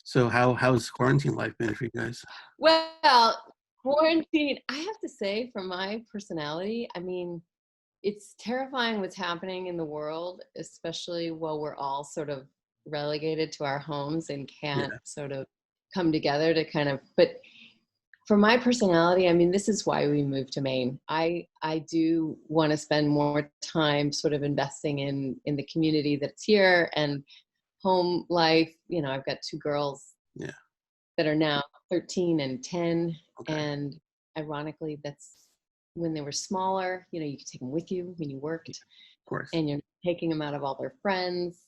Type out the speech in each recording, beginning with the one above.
So how's quarantine life been for you guys? Well, quarantine, I have to say, for my personality, I mean, it's terrifying what's happening in the world, especially while we're all sort of relegated to our homes and can't Yeah, sort of come together to but for my personality, I mean, this is why we moved to Maine. I do want to spend more time sort of investing in the community that's here and home life. You know, I've got two girls yeah, that are now 13 and 10. okay, of And ironically, that's when they were smaller. You know, you could take them with you when you worked, course. and you're taking them out of all their friends.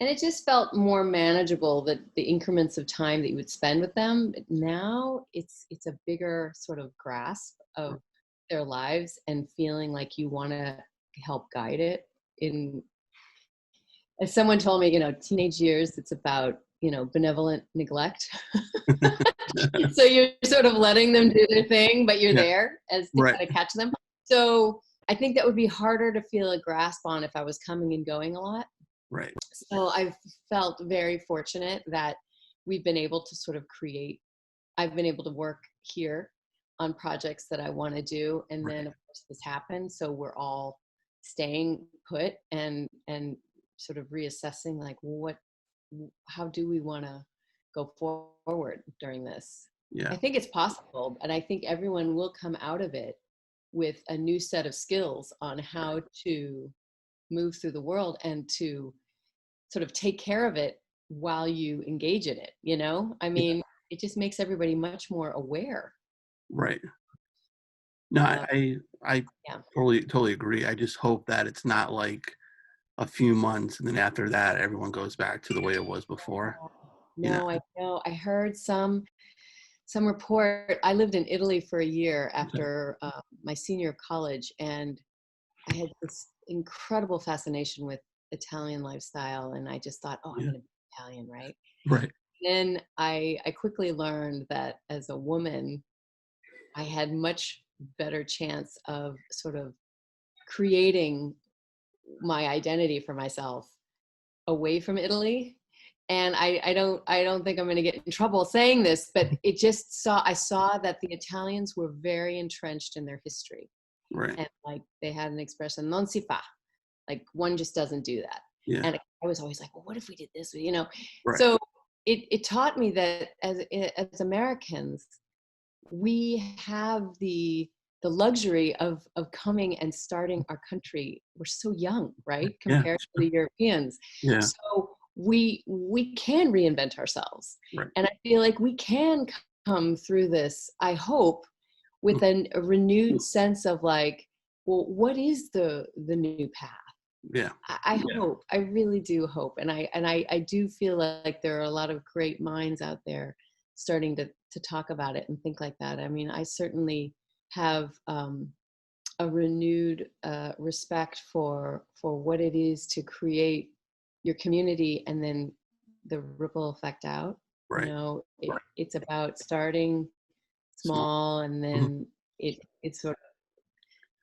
And it just felt more manageable, that the increments of time that you would spend with them. But now it's a bigger sort of grasp of their lives and feeling like you want to help guide it in, as someone told me, teenage years, it's about, benevolent neglect. So you're sort of letting them do their thing, but you're Yeah, there as to right, kind of catch them. So I think that would be harder to feel a grasp on if I was coming and going a lot. right, So I've felt very fortunate that we've been able to sort of I've been able to work here on projects that I want to do. And right. then of course this happened. So we're all staying put and sort of reassessing, like, how do we want to go forward during this? I Yeah, think it's possible, and I think everyone will come out of it with a new set of skills on how to move through the world and to sort of take care of it while you engage in it. I yeah, mean, it just makes everybody much more aware. right. No, uh, I yeah. totally agree. I just hope that it's not like a few months and then after that everyone goes back to the way it was before, you know? No, I know. I heard some report. I lived in Italy for a year Okay. after my senior of college, and I had this incredible fascination with Italian lifestyle, and I just thought, oh, I'm Yeah, going to be Italian, right? right, Then I quickly learned that as a woman, I had much better chance of sort of creating my identity for myself away from Italy. And I don't think I'm going to get in trouble saying this, but I saw that the Italians were very entrenched in their history, right, and like they had an expression, non si fa, like one just doesn't do that. yeah, And I was always like, well, what if we did this? right, So it taught me that as Americans, we have the luxury of coming and starting our country. We're so young, right, yeah, compared to the Europeans. yeah, So we can reinvent ourselves, right, and I feel like we can come through this, I hope, mm, with a renewed sense of like, well, what is the new path? yeah, I hope, I really do hope, and I do feel like there are a lot of great minds out there starting to talk about it and think like that. I mean, I certainly have a renewed respect for what it is to create your community and then the ripple effect out. right, It's about starting small, small, and mhm, then it's sort of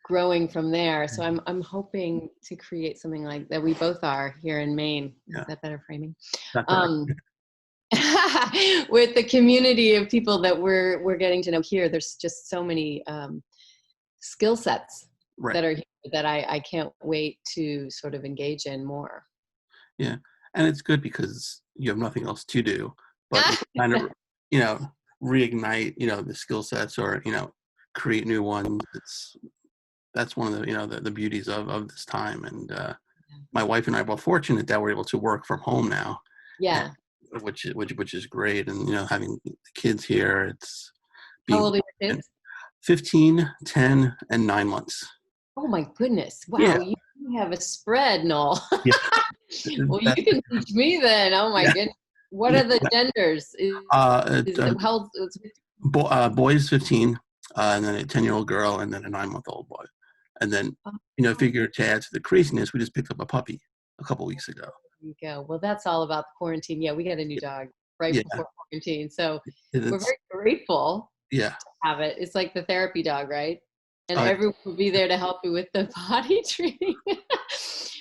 growing from there. So I'm hoping to create something like that. We both are here in Maine. Is yeah, that better framing? that's better. Um, with the community of people that we're getting to know here, there's just so many skill sets Right, that are here that I can't wait to sort of engage in more. yeah, and it's good because you have nothing else to do, but you kind of, you know, reignite, the skill sets or, create new ones. That's one of the, the beauties of this time, and, my wife and I are both fortunate that we're able to work from home now, and Yeah. which is great, and, having the kids here, it's How being old are your and kids? 15, 10, and 9 months. Oh my goodness. Yeah, Wow. You have a spread, Noel. yeah, Well, that's you can teach me then. Oh my yeah, goodness. What yeah. are the genders? It, Is the how old is boy is 15, and then a 10-year-old girl, and then a 9-month-old boy. And then, oh, figure to add to the craziness, we just picked up a puppy a couple weeks ago. there you go. Well, that's all about the quarantine. Yeah, we got a new dog right Yeah, before quarantine. So we're it's very grateful yeah. to have it. It's like the therapy dog, right? And Uh, everyone will be there to help you with the potty training.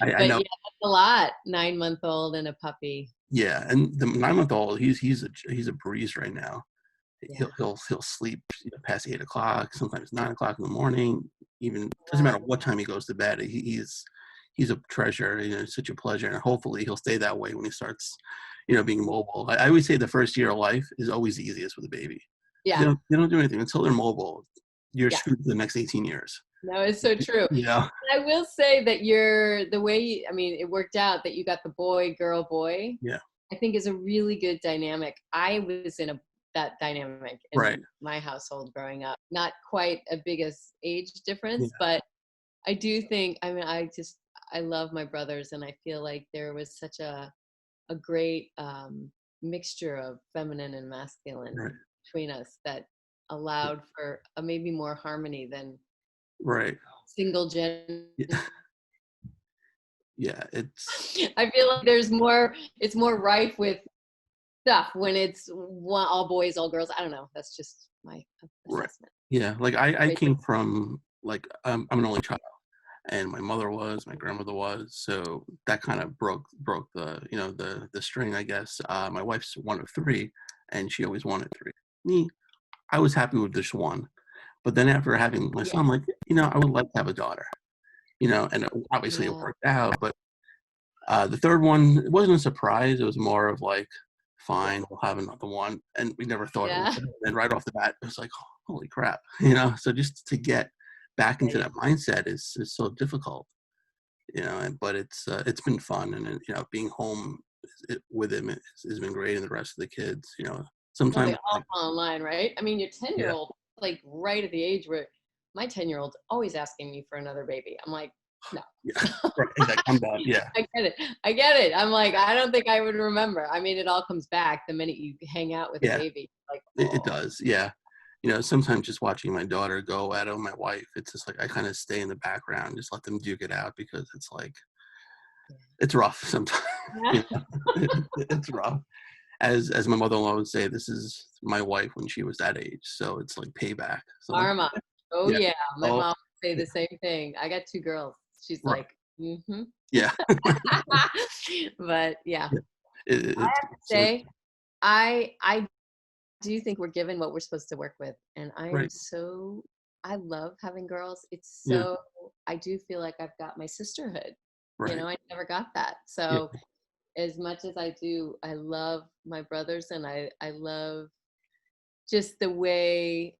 I But know. yeah, that's a lot. 9-month-old and a puppy. Yeah, and the 9-month-old, he's a breeze right now. Yeah. He'll sleep, past 8 o'clock, sometimes 9 o'clock in the morning. Even doesn't matter Wow. what time he goes to bed. He's a treasure. It's such a pleasure, and hopefully he'll stay that way when he starts, being mobile. I always say the first year of life is always the easiest with a baby because Yeah. they don't do anything until they're mobile. You're Yeah. screwed for the next 18 years. No, it's so true. Yeah, I will say that I mean, it worked out that you got the boy, girl, boy. yeah, I think is a really good dynamic. I was in that dynamic right, in my household growing up. Not quite a big as age yeah, difference, but I do think, I mean, I love my brothers, and I feel like there was such a great mixture of feminine and right, masculine between us that allowed for a maybe more harmony than right. single gen. Yeah, yeah. It's I feel like it's more rife with stuff when it's all boys, all girls. I don't know. That's just my right. assessment. Yeah, like I Right. came from like I'm an only child, and my grandmother was, so that kind of broke the the string, I guess. My wife's one of three, and she always wanted three. Me, I was happy with just one, but then after having my Yeah. son, I'm like, I would like to have a daughter, and obviously it Yeah. worked out. But the third one, it wasn't a surprise. It was more of like, fine, we'll have another one, and we never thought it Yeah. would. And right off the bat, it was like, holy crap, So just to get back into Right. that mindset is so difficult, but it's been fun, and being home with him has been great, and the rest of the kids, Well, they sometimes all like, fall in line, right? I mean, your yeah, 10-year-old, like right at the age where my 10-year-old's always asking me for another baby. I'm like, no. yeah, right, exactly, I'm done, yeah, I get it. I get it. I'm like, I don't think I would remember. I mean, it all comes back the minute you hang out with a yeah, baby. Like, it oh, does, yeah. Sometimes just watching my daughter go at it with my wife, it's just like I kind of stay in the background, just let them duke it out because it's like it's rough sometimes. yeah. It's rough. As my mother-in-law would say, this is my wife when she was that age, so it's like payback. So I'm like, Karma. Oh yeah, yeah. My oh, mom would say the same thing. I got two girls. She's right, like, mm-hmm. yeah, But yeah, yeah. It's so say I do think we're given what we're supposed to work with. And right, I love having girls. yeah, I do feel like I've got my sisterhood. right, I never got that. yeah, So as much as I do, I love my brothers, and I love just the way,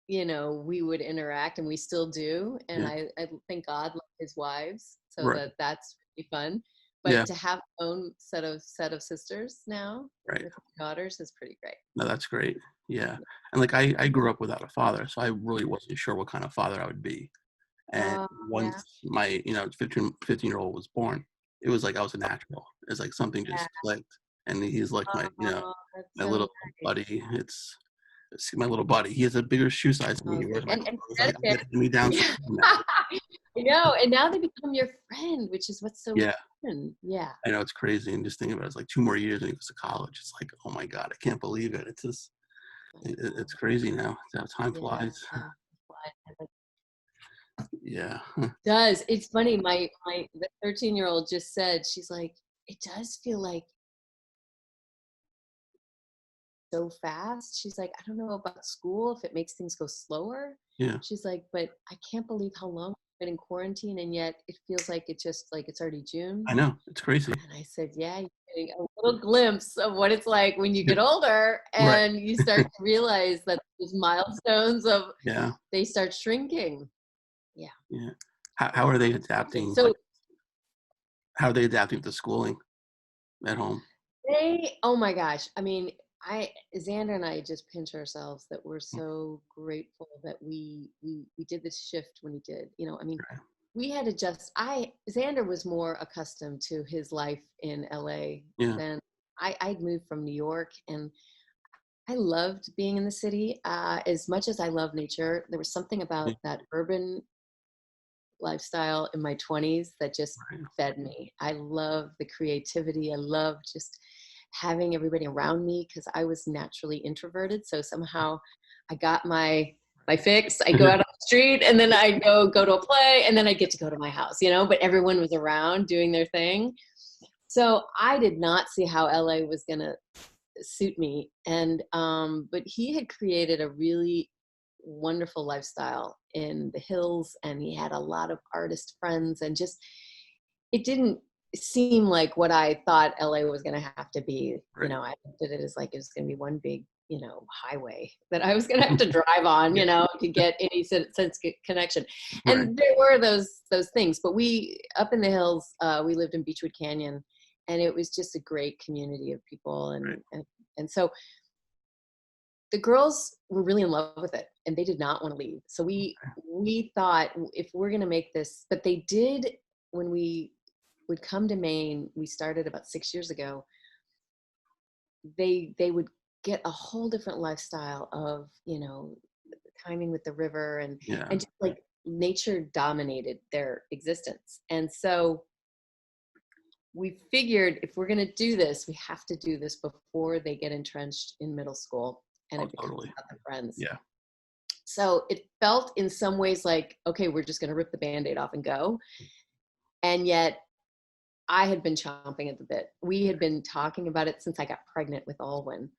we would interact, and we still do. And yeah, I thank God loved his wives, so right, that's really fun. yeah, But to have my own set of sisters now right. with my daughters is pretty great. No, that's great. Yeah, and like I grew up without a father, so I really wasn't sure what kind of father I would be. And Yeah. once my 15-year-old was born, it was like I was a natural. It's like something Yeah. just clicked, and he's like my Oh, that's my so little nice. buddy. It's my little buddy. He has a bigger shoe size than me. Oh, He wears my and clothes. I Connecticut. get him me down some Yeah. now. I know, and now they become your friend, which is what's so Yeah, fun. Yeah. I know it's crazy. And just thinking about it, it's like 2 more years and he goes to college. It's like, oh my god, I can't believe it. It's just it's crazy now. It's how time Yeah. flies. It Yeah, does. It's funny. The 13-year-old just said, she's like, it does feel like so fast. She's like, I don't know about school, if it makes things go slower. yeah. She's like, but I can't believe how long I've been in quarantine, and yet it feels like it's already June. I know it's crazy. And I said, yeah, you're getting a little glimpse of what it's like when you Yep. get older, Right. and you start to realize that those milestones Yeah. they start shrinking. Yeah. Yeah. How are they adapting? So Like, how are they adapting to schooling at home? oh my gosh. I mean, Xander and I just pinch ourselves that we're so grateful that we did this shift when he did. I mean, Right. we had to Xander was more accustomed to his life in LA Yeah. than I'd moved from New York, and I loved being in the city. As much as I love nature, there was something Yeah. about that urban lifestyle in my 20s that just Right. fed me. I love the creativity. I love just having everybody around me because I was naturally introverted. So somehow I got my fix. I go out on the street, and then I go to a play, and then I get to go to my house, but everyone was around doing their thing. So I did not see how LA was going to suit me. And, but he had created a really wonderful lifestyle in the hills, and he had a lot of artist friends, and just, it didn't seem like what I thought LA was going to have to be. Right. I looked at it as like it was going to be one big, highway that I was going to have to drive on, to get any sense of connection. And Right. there were those things, but we, up in the hills, we lived in Beechwood Canyon, and it was just a great community of people. And so the girls were really in love with it, and they did not want to leave. So we thought, if we're going to make this, but they did, when we would come to Maine, we started about 6 years ago, they would get a whole different lifestyle of, timing with the river, and Yeah. just like nature dominated their existence. And so we figured, if we're going to do this, we have to do this before they get entrenched in middle school and it becomes Totally. about the friends. Yeah. So it felt in some ways like, okay, we're just going to rip the Band-Aid off and go. And yet I had been chomping at the bit. We had been talking about it since I got pregnant with Alwyn.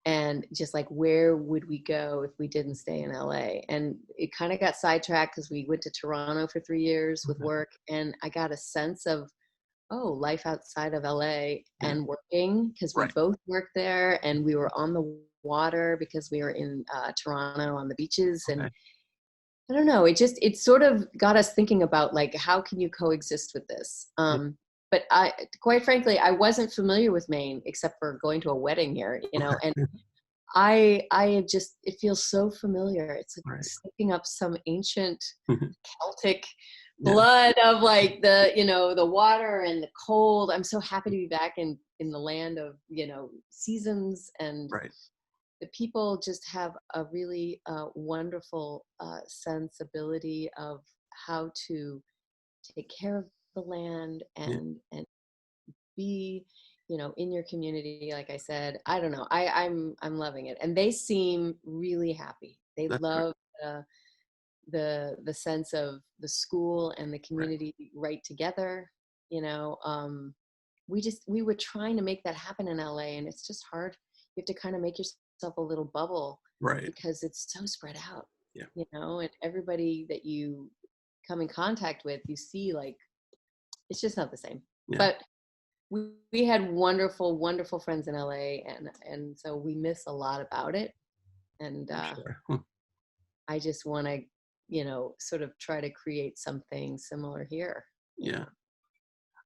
And just like, where would we go if we didn't stay in LA? And it kind of got sidetracked because we went to Toronto for 3 years with work. And I got a sense of, life outside of LA and working, because we both worked there, and we were on the water because we were in Toronto on the beaches. And I don't know, it sort of got us thinking about, like, how can you coexist with this? But quite frankly, I wasn't familiar with Maine except for going to a wedding here, and I it feels so familiar. It's like sniffing up some ancient Celtic blood of, like, the water and the cold. I'm so happy to be back in the land of, seasons, and the people just have a really wonderful sensibility of how to take care of the land and be, in your community. Like I said, I don't know, I'm loving it, and they seem really happy. They love the sense of the school and the community right together. We were trying to make that happen in LA, and it's just hard. You have to kind of make yourself a little bubble, because it's so spread out. And everybody that you come in contact with, you see, like, it's just not the same. But we had wonderful, wonderful friends in LA, and so we miss a lot about it. And I just want to, sort of try to create something similar here. Yeah.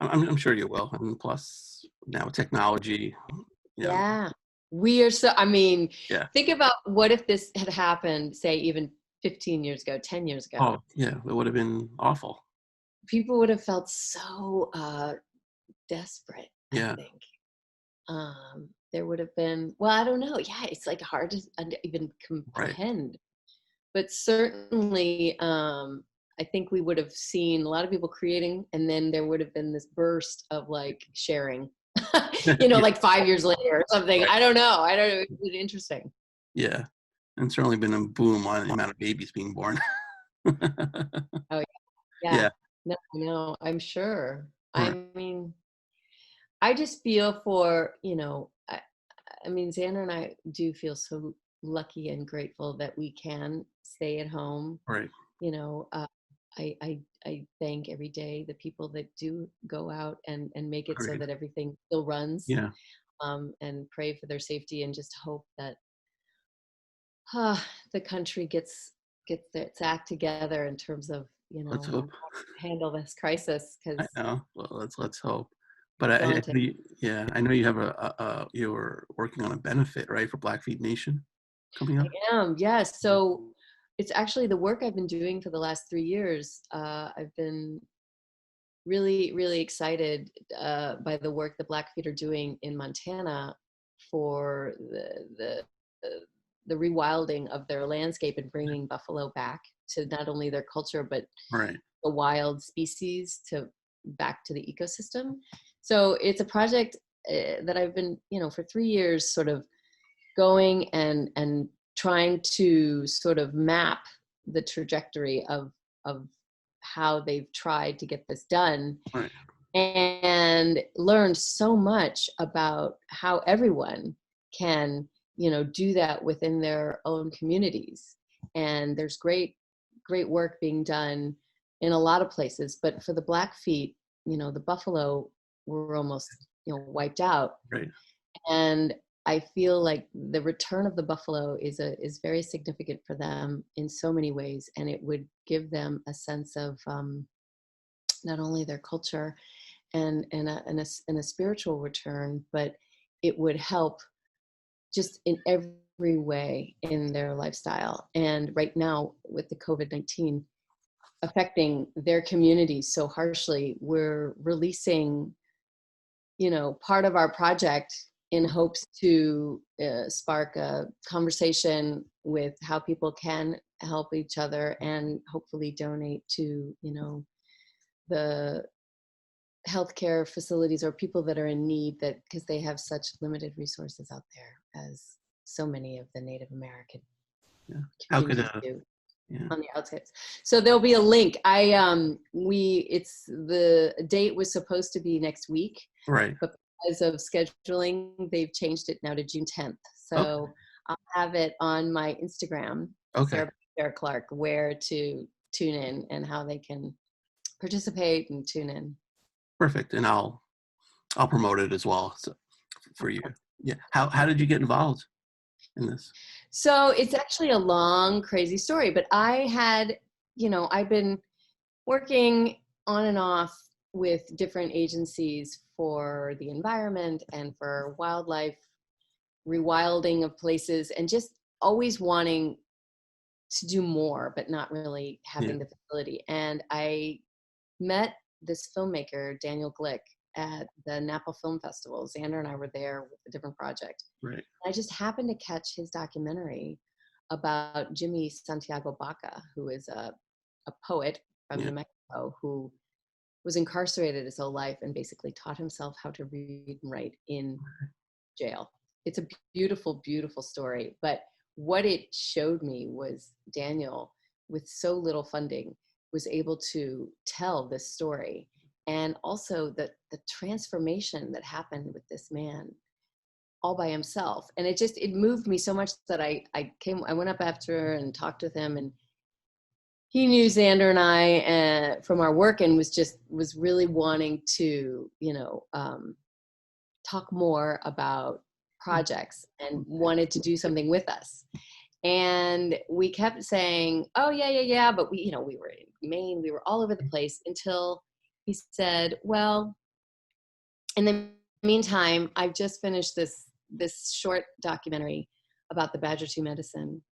I'm sure you will. And plus, now technology. Yeah. We are so, think about what if this had happened, say, even 15 years ago, 10 years ago. Oh, yeah. It would have been awful. People would have felt so desperate, I think. There would have been, well, I don't know. Yeah, it's like hard to even comprehend. But certainly, I think we would have seen a lot of people creating, and then there would have been this burst of, like, sharing, like 5 years later or something. I don't know. It was interesting. Yeah. And certainly been a boom on the amount of babies being born. Oh, yeah. No, I'm sure. I mean, I just feel for, Xander and I do feel so lucky and grateful that we can stay at home. I thank every day the people that do go out and make it so that everything still runs. And pray for their safety, and just hope that the country gets its act together in terms of, Let's hope. handle this crisis. Because I know. Well, let's hope. But I know you have you're working on a benefit, right, for Blackfeet Nation coming up. I am, yes. So it's actually the work I've been doing for the last 3 years. I've been really, really excited by the work the Blackfeet are doing in Montana for the rewilding of their landscape and bringing buffalo back to not only their culture, but the wild species back to the ecosystem. So it's a project that I've been, for 3 years, sort of going and trying to sort of map the trajectory of how they've tried to get this done. and learned so much about how everyone can, do that within their own communities. And there's great work being done in a lot of places, but for the Blackfeet, the buffalo were almost, wiped out. Right. And I feel like the return of the buffalo is very significant for them in so many ways, and it would give them a sense of not only their culture and a spiritual return, but it would help just in every way in their lifestyle. And right now, with the COVID-19 affecting their communities so harshly, we're releasing, part of our project in hopes to spark a conversation with how people can help each other and hopefully donate to, the healthcare facilities or people that are in need, that because they have such limited resources out there, as so many of the Native American How could communities do yeah. on the outskirts. So there'll be a link. It's the date was supposed to be next week, Right. but because of scheduling, they've changed it now to June 10th. So Okay. I'll have it on my Instagram, Okay. Sarah Clarke, where to tune in and how they can participate and tune in. Perfect. And I'll promote it as well, so, for you. Yeah. How did you get involved in this? So it's actually a long, crazy story, but I had, I've been working on and off with different agencies for the environment and for wildlife, rewilding of places, and just always wanting to do more, but not really having the facility. And I met this filmmaker, Daniel Glick, at the Napa Film Festival. Xander and I were there with a different project. Right. I just happened to catch his documentary about Jimmy Santiago Baca, who is a poet from New Mexico who was incarcerated his whole life and basically taught himself how to read and write in jail. It's a beautiful, beautiful story. But what it showed me was Daniel, with so little funding, was able to tell this story. And also the transformation that happened with this man all by himself. And it moved me so much that I went up after and talked with him, and he knew Xander and I from our work, and was really wanting to, talk more about projects and wanted to do something with us. And we kept saying, oh yeah, but we were in Maine, we were all over the place, until he said, well, in the meantime, I've just finished this short documentary about the Badger Two Medicine,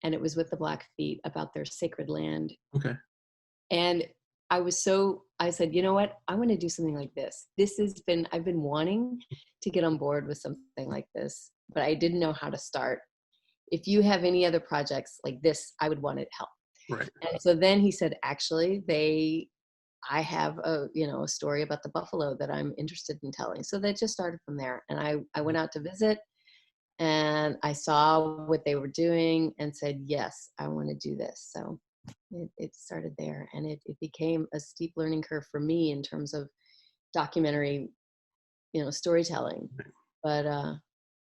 and it was with the Blackfeet, about their sacred land. Okay. And I said, you know what? I want to do something like this. I've been wanting to get on board with something like this, but I didn't know how to start. If you have any other projects like this, I would want to help. Right. And so then he said, actually, I have a story about the buffalo that I'm interested in telling. So that just started from there. And I went out to visit, and I saw what they were doing and said, yes, I want to do this. So it started there, and it became a steep learning curve for me in terms of documentary, storytelling. But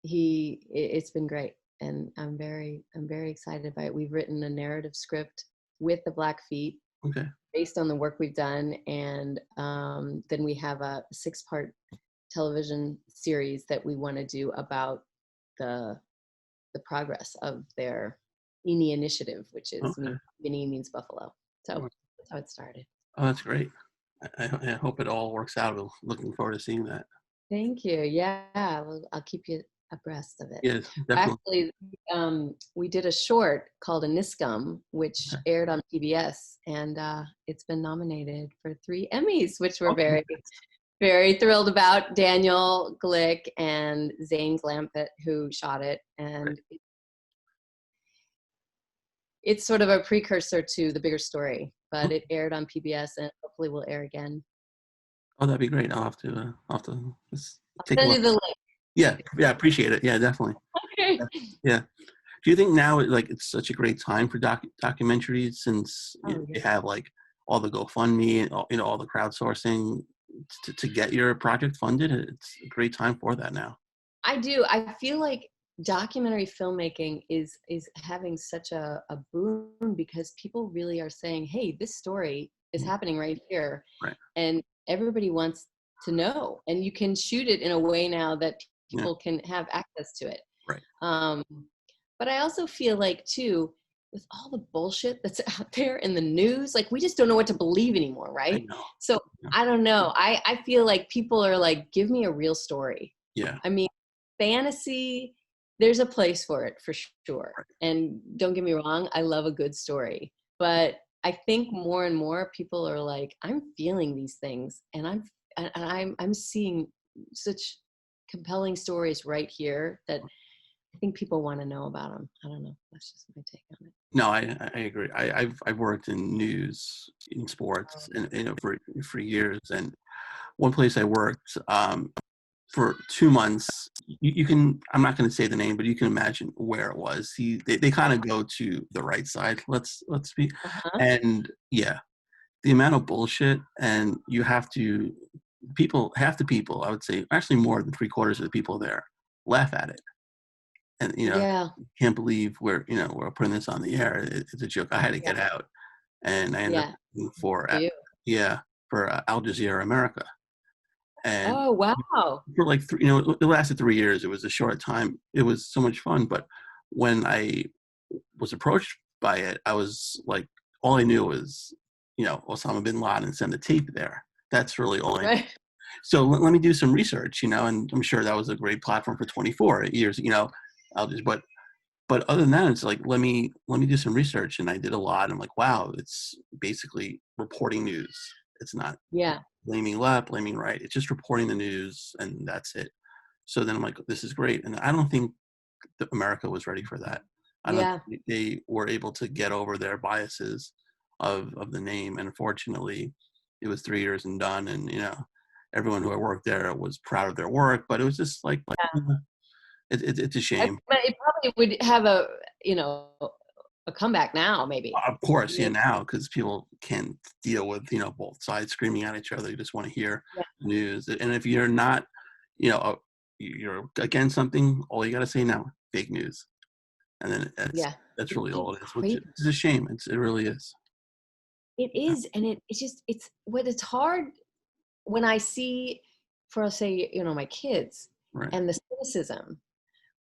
it's been great, and I'm very excited by it. We've written a narrative script with the Blackfeet, based on the work we've done, and then we have a 6-part television series that we want to do about the progress of their Ini initiative, which is Ini means buffalo. So that's how it started. Oh, that's great. I hope it all works out. I'm looking forward to seeing that. Thank you. Yeah, I'll keep you abreast of it. Yes, definitely. Actually, we did a short called Aniskum, which aired on PBS, and it's been nominated for 3 Emmys, which we're very, very thrilled about. Daniel Glick and Zane Glampett, who shot it, and it's sort of a precursor to the bigger story, but it aired on PBS, and hopefully will air again. Oh, that'd be great. I'll have to take a look. The link. Yeah, appreciate it. Yeah, definitely. Okay. Yeah. Do you think now, like, it's such a great time for documentaries, since you have like all the GoFundMe and all the crowdsourcing? to get your project funded. It's a great time for that now. I do. I feel like documentary filmmaking is having such a boom because people really are saying, hey, this story is Yeah. happening right here. Right. And everybody wants to know. And you can shoot it in a way now that Yeah. people can have access to it. Right. But I also feel like, too, with all the bullshit that's out there in the news, like we just don't know what to believe anymore, I right? know. So Yeah. I don't know. I feel like people are like, give me a real story. Yeah. I mean, fantasy, there's a place for it for sure. Right. And don't get me wrong, I love a good story. But I think more and more people are like, I'm feeling these things, and I'm seeing such compelling stories right here that I think people want to know about them. I don't know. That's just my take on it. No, I agree. I've worked in news, in sports, and for years. And one place I worked for 2 months, you can, I'm not going to say the name, but you can imagine where it was. They kind of go to the right side. Let's be, Uh-huh. and yeah, the amount of bullshit, and you have to half the people, I would say, actually more than 3/4 of the people there laugh at it. And Yeah. can't believe we're putting this on the air. It's a joke. I had to Yeah. get out, and I ended up Yeah. working For you. for Al Jazeera America, and Oh, wow. for like it lasted 3 years. It was a short time. It was so much fun, but when I was approached by it, I was like, all I knew was Osama bin Laden sent the tape there. That's really all I knew. Right. So let me do some research, and I'm sure that was a great platform for 24 years. But other than that, it's like, let me do some research, and I did a lot. I'm like, wow, it's basically reporting news. It's not Yeah. blaming left, blaming right. It's just reporting the news, and that's it. So then I'm like, this is great, and I don't think that America was ready for that. I don't Yeah. think they were able to get over their biases of the name, and unfortunately, it was 3 years and done. And everyone who I worked there was proud of their work, but it was just like, it's a shame. But it probably would have a comeback now, maybe. Of course, yeah, now, because people can't deal with both sides screaming at each other. You just want to hear Yeah. news, and if you're not, you know, uh, you're against something, all you got to say now, fake news, and then Yeah. that's really all it is, which Crazy. is a shame. It really is. It is, and it's hard when I see, for say, my kids Right. and the cynicism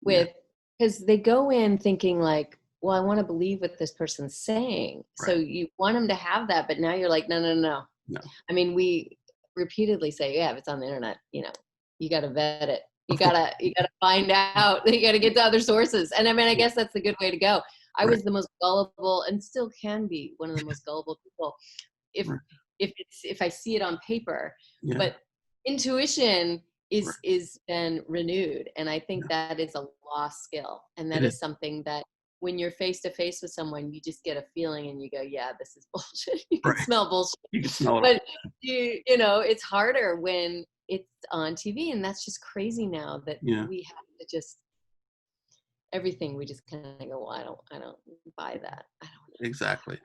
Yeah. with, because they go in thinking like, well, I want to believe what this person's saying. So Right. you want them to have that, but now you're like, no, no, no. No. I mean, we repeatedly say, yeah, if it's on the internet, you got to vet it. You Of course. gotta find out. You gotta get to other sources. And I mean, I guess that's the good way to go. I Right. was the most gullible, and still can be one of the most gullible people if Right. if I see it on paper. Yeah. But intuition Right. is been renewed, and I think Yeah. that is a lost skill, and It that is. is something that when you're face to face with someone, you just get a feeling and you go, yeah, this is bullshit. You can Right. smell bullshit. You can smell it. But it's harder when it's on TV, and that's just crazy now that Yeah. we have to just everything. We just kind of go, well, I don't buy that. I don't Exactly.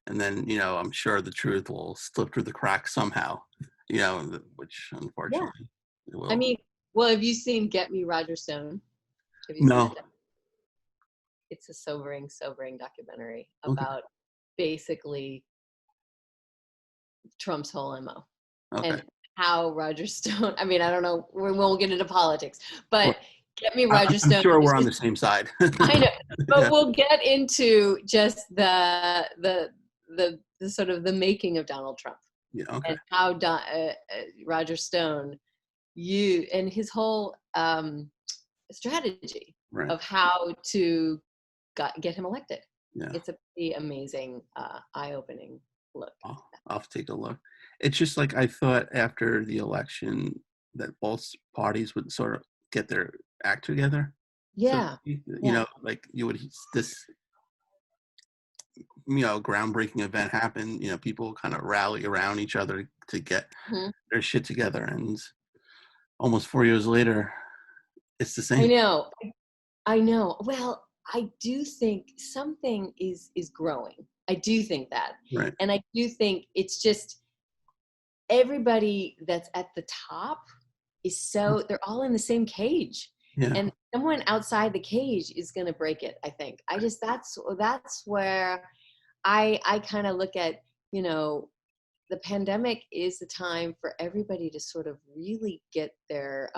And then I'm sure the truth will slip through the cracks somehow. Which know. Yeah, unfortunately it I will. mean, well, have you seen Get Me Roger Stone? Have you seen No. that? It's a sobering documentary Okay. about basically Trump's whole MO Okay. and how Roger Stone. I mean, I don't know. We won't get into politics, Well, but Get Me I, Roger I'm Stone sure is we're on just. the same side. I know, but Yeah. we'll get into just the sort of the making of Donald Trump Yeah. Okay. and how Roger Stone and his whole strategy Right. of how to get him elected. Yeah. It's a pretty amazing, eye-opening look. I'll have to take a look. It's just like I thought after the election that both parties would sort of get their act together. So Yeah, yeah. like you would this groundbreaking event happen. People kind of rally around each other to get Mhm. their shit together, and almost 4 years later, it's the I same. know. I know. Well, I do think something is growing. I do think that. Right. And I do think it's just everybody that's at the top is so, they're all in the same cage. Yeah. And someone outside the cage is going to break it, I think. That's where I kind of look at, you know, the pandemic is the time for everybody to sort of really get their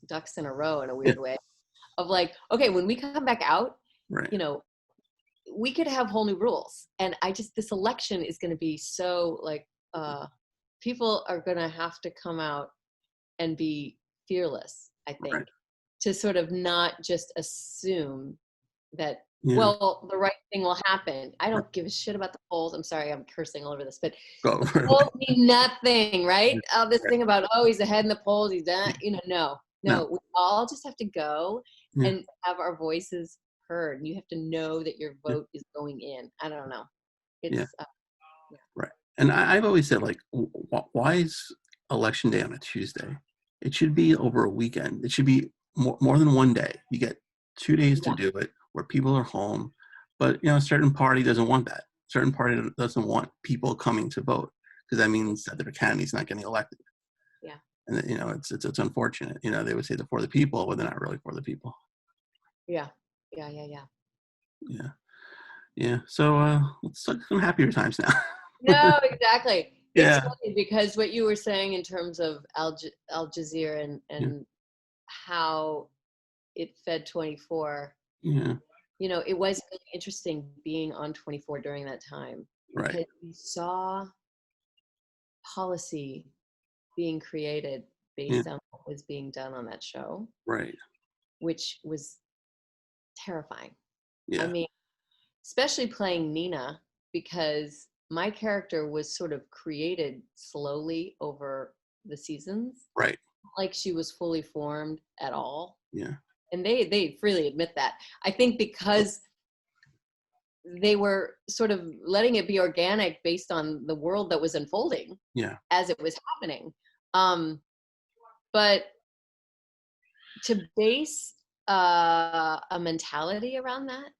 ducks in a row in a weird way of like, okay, when we come back out, Right. you know, we could have whole new rules. And this election is going to be so like, people are going to have to come out and be fearless, I think, Right. to sort of not just assume that, Yeah. well, the right thing will happen. I don't give a shit about the polls. I'm sorry, I'm cursing all over this, but Go. the polls mean nothing, right? This thing about, oh, he's ahead in the polls, he's done, you know, no, we all just have to go and have our voices heard. You have to know that your vote is going in. I don't know. It's right. And I've always said, like, why is election day on a Tuesday? It should be over a weekend. It should be more than one day. You get 2 days to do it where people are home. But, you know, a certain party doesn't want that. A certain party doesn't want people coming to vote because that means that their candidate's not getting elected. Yeah. And, you know, it's unfortunate. You know, they would say they're for the people, but they're not really for the people. Yeah. Yeah. So let's talk some happier times now. No, exactly. Yeah. It's funny because what you were saying in terms of Al Jazeera and how it fed 24. Yeah. You know, it was really interesting being on 24 during that time because we saw policy being created based on what was being done on that show. Right. Which was terrifying. Yeah. I mean, especially playing Nina, because my character was sort of created slowly over the seasons. Right. Like she was fully formed at all. Yeah. And they freely admit that. I think because they were sort of letting it be organic based on the world that was unfolding as it was happening. But to base a mentality around that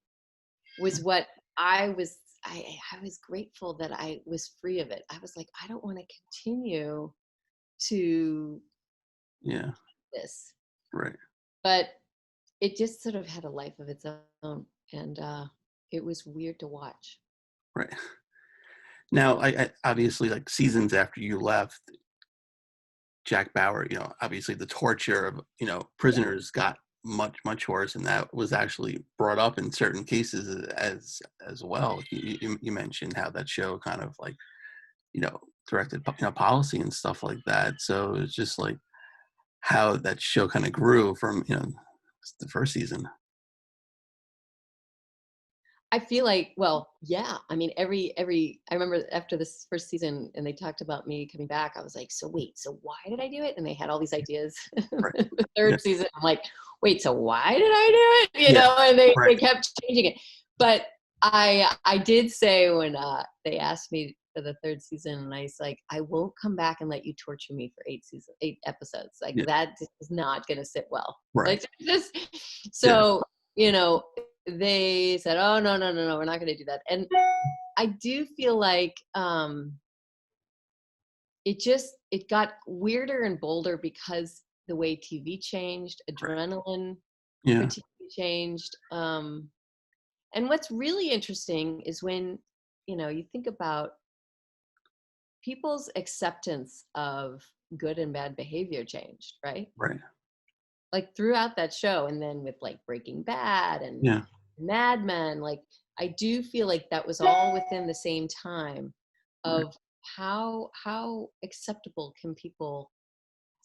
was what I was grateful that I was free of it. I was like, I don't want to continue to this. Right. But it just sort of had a life of its own, and it was weird to watch. Right. Now, I obviously, like, seasons after you left, Jack Bauer, you know, obviously the torture of, you know, prisoners got much worse, and that was actually brought up in certain cases as well. You mentioned how that show kind of, like, you know, directed, you know, policy and stuff like that. So it's just like how that show kind of grew from, you know, the first season. I feel like, well, yeah. I mean, I remember after this first season and they talked about me coming back, I was like, so why did I do it? And they had all these ideas. Right. The third season, I'm like, wait, so why did I do it? You know, and they kept changing it. But I did say when they asked me for the third season, and I was like, I won't come back and let you torture me for 8 episodes. Like that is not going to sit well. Right. Like, just so, you know, they said, oh, no, we're not going to do that. And I do feel like it got weirder and bolder because the way TV changed, adrenaline for TV changed. And what's really interesting is when, you know, you think about people's acceptance of good and bad behavior changed, right? Right. Like throughout that show, and then with like Breaking Bad and Mad Men, like I do feel like that was all within the same time of how acceptable can people's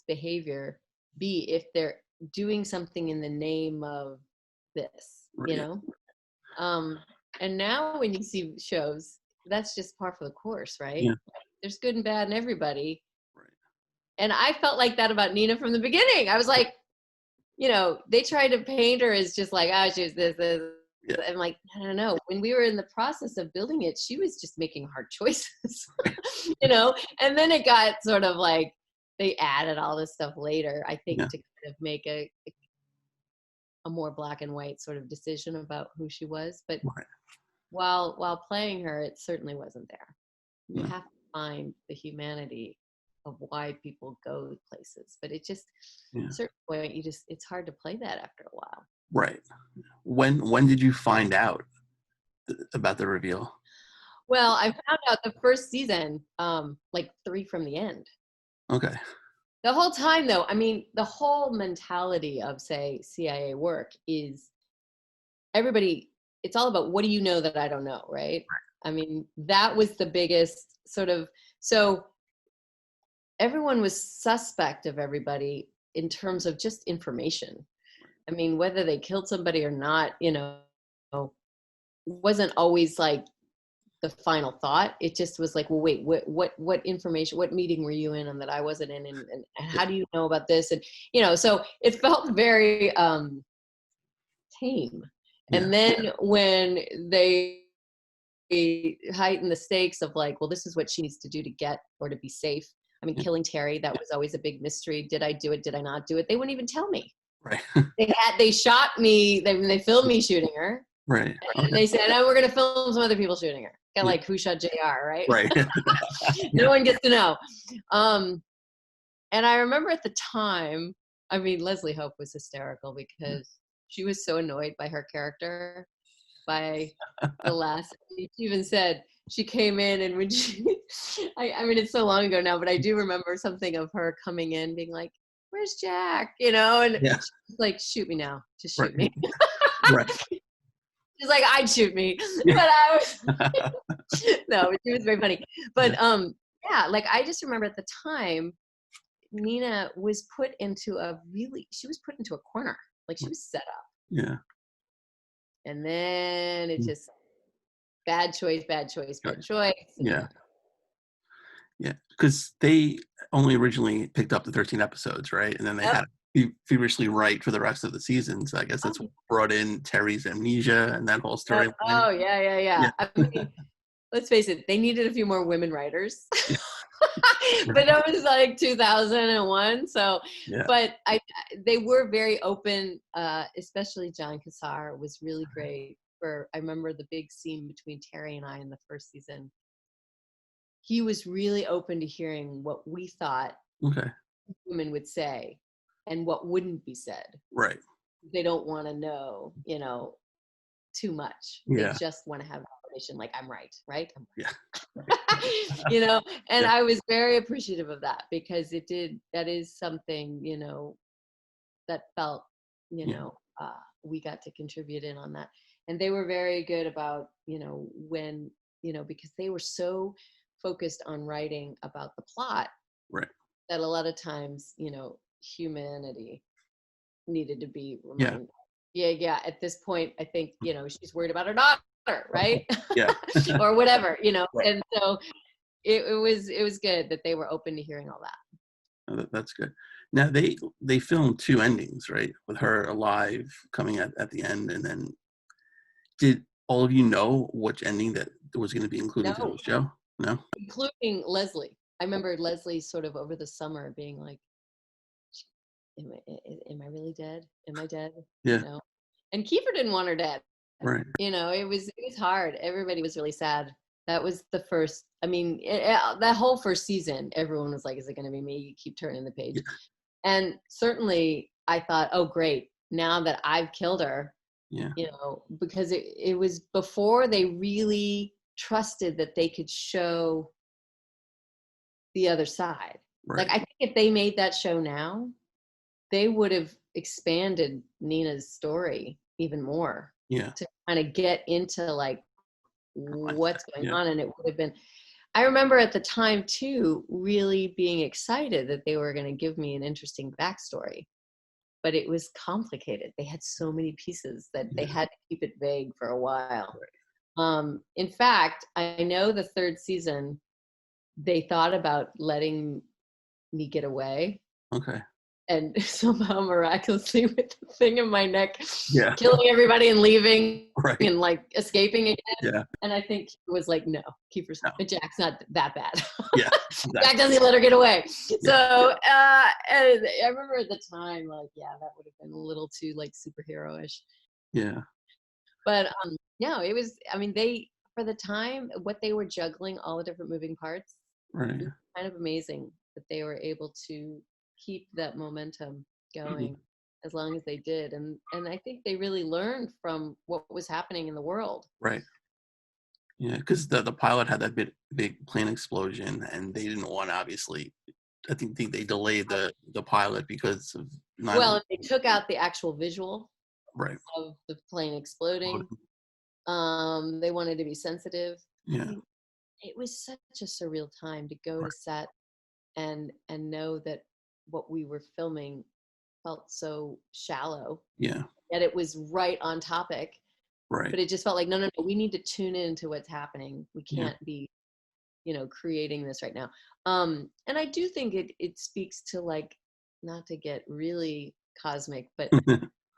behavior be if they're doing something in the name of this, you know? And now when you see shows, that's just par for the course, right? Yeah. There's good and bad in everybody. Right. And I felt like that about Nina from the beginning. I was like, you know, they tried to paint her as just like, oh, she's this. Yeah. I'm like, no. When we were in the process of building it, she was just making hard choices, you know? And then it got sort of like, they added all this stuff later, I think, to kind of make a more black and white sort of decision about who she was. But while playing her, it certainly wasn't there. You have to find the humanity of why people go places. But it just, Yeah. at a certain point, it's hard to play that after a while. Right. When did you find out about the reveal? Well, I found out the first season, like 3 from the end. Okay. The whole time, though, I mean, the whole mentality of, say, CIA work is everybody, it's all about, what do you know that I don't know, right? I mean, that was the biggest sort of, so everyone was suspect of everybody in terms of just information. I mean, whether they killed somebody or not, wasn't always like the final thought. It just was like, well, wait, what information, what meeting were you in and that I wasn't in, and how do you know about this? And so it felt very tame. Yeah. And then when they heighten the stakes of like, well, this is what she needs to do to get or to be safe. I mean, killing Terry, that was always a big mystery. Did I do it? Did I not do it? They wouldn't even tell me. Right. They shot me. They filmed me shooting her. Right. And they said, "Oh, we're going to film some other people shooting her." Kind of like Who Shot JR, right? Right. No one gets to know. And I remember at the time, I mean, Leslie Hope was hysterical because she was so annoyed by her character. By the last, she even said she came in, and when I mean, it's so long ago now, but I do remember something of her coming in being like, "Where's Jack?" And she's like, "Shoot me now, just shoot me." Right. She's like, "I'd shoot me," but I was no, she was very funny. But like I just remember at the time, Nina was put into she was put into a corner, like she was set up. Yeah. And then it just bad choice. Yeah. Yeah, because they only originally picked up the 13 episodes, right? And then they had to feverishly write for the rest of the season. So I guess that's what brought in Terry's amnesia and that whole story. Oh, yeah. I mean, let's face it, they needed a few more women writers. But it was like 2001. So, but they were very open, especially John Cassar was really great. I remember the big scene between Terry and I in the first season. He was really open to hearing what we thought women would say and what wouldn't be said. Right. They don't want to know, too much. They just want to have information like, I'm right? I'm right. Yeah. And I was very appreciative of that because that is something, that felt, we got to contribute in on that. And they were very good about, when, because they were so focused on writing about the plot, right, that a lot of times, humanity needed to be reminded. Yeah. At this point, I think, she's worried about her daughter, right? Yeah. Or whatever, Right. And so it was good that they were open to hearing all that. Oh, that's good. Now they filmed 2 endings, right? With her alive coming at the end, and then did all of you know which ending that was going to be included in the show? No? Including Leslie. I remember Leslie sort of over the summer being like, am I really dead? Am I dead? Yeah. And Kiefer didn't want her dead. Right. It was hard. Everybody was really sad. That was the first, I mean, that whole first season, everyone was like, is it going to be me? You keep turning the page. Yeah. And certainly I thought, oh, great. Now that I've killed her, because it was before they really trusted that they could show the other side. Right. Like, I think if they made that show now, they would have expanded Nina's story even more. Yeah. To kind of get into like what's going on. And it would have been, I remember at the time too, really being excited that they were going to give me an interesting backstory, but it was complicated. They had so many pieces that they had to keep it vague for a while. Right. In fact, I know the 3rd season, they thought about letting me get away. Okay. And somehow miraculously with the thing in my neck, killing everybody and leaving and like escaping again. Yeah. And I think it was like, no, Kiefer's Jack's not that bad. Yeah. Exactly. Jack doesn't let her get away. Yeah. So I remember at the time, like, that would have been a little too like superhero-ish. Yeah. But no, it was, I mean, for the time, what they were juggling, all the different moving parts, Right. It's kind of amazing that they were able to keep that momentum Mhm. going as long as they did. And I think they really learned from what was happening in the world. Right. Yeah, because the pilot had that big plane explosion, and they didn't want to obviously. I think they delayed the pilot because of 9/11. Well, they took out the actual visual Right. of the plane exploding. They wanted to be sensitive. I Yeah. mean, it was such a surreal time to go to Right. set and know that what we were filming felt so shallow, Yeah. yet it was right on topic. Right. But it just felt like, no, we need to tune into what's happening. We Yeah. can't be, creating this right now. And I do think it speaks to, like, not to get really cosmic, but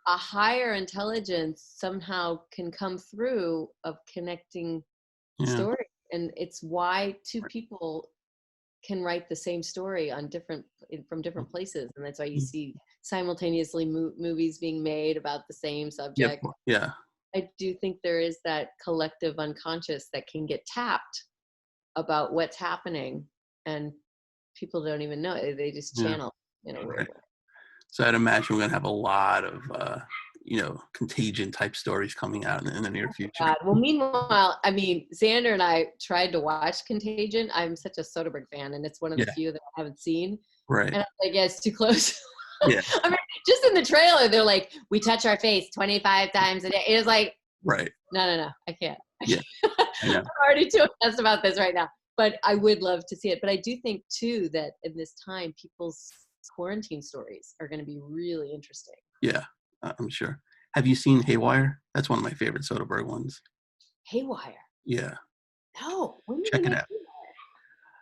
a higher intelligence somehow can come through of connecting Yeah. stories. And it's why two people can write the same story from different places. And that's why you see simultaneously movies being made about the same Yep. subject. Yeah. I do think there is that collective unconscious that can get tapped about what's happening, and people don't even know it. They just Yeah. channel in a weird Right. way. So I'd imagine we're gonna have a lot of contagion type stories coming out in the near future. God. Well, meanwhile, I mean, Xander and I tried to watch Contagion. I'm such a Soderbergh fan, and it's one of the Yeah. few that I haven't seen. Right. And I'm like, yeah, it's too close. Yeah. I mean, just in the trailer, they're like, we touch our face 25 times a day. It was like, Right. no, I can't. Yeah. I know. I'm already too obsessed about this right now. But I would love to see it. But I do think, too, that in this time, people's quarantine stories are going to be really interesting. Yeah. I'm sure. Have you seen Haywire? That's one of my favorite Soderbergh ones. Haywire. Yeah. No. When did they Check it make out. Haywire?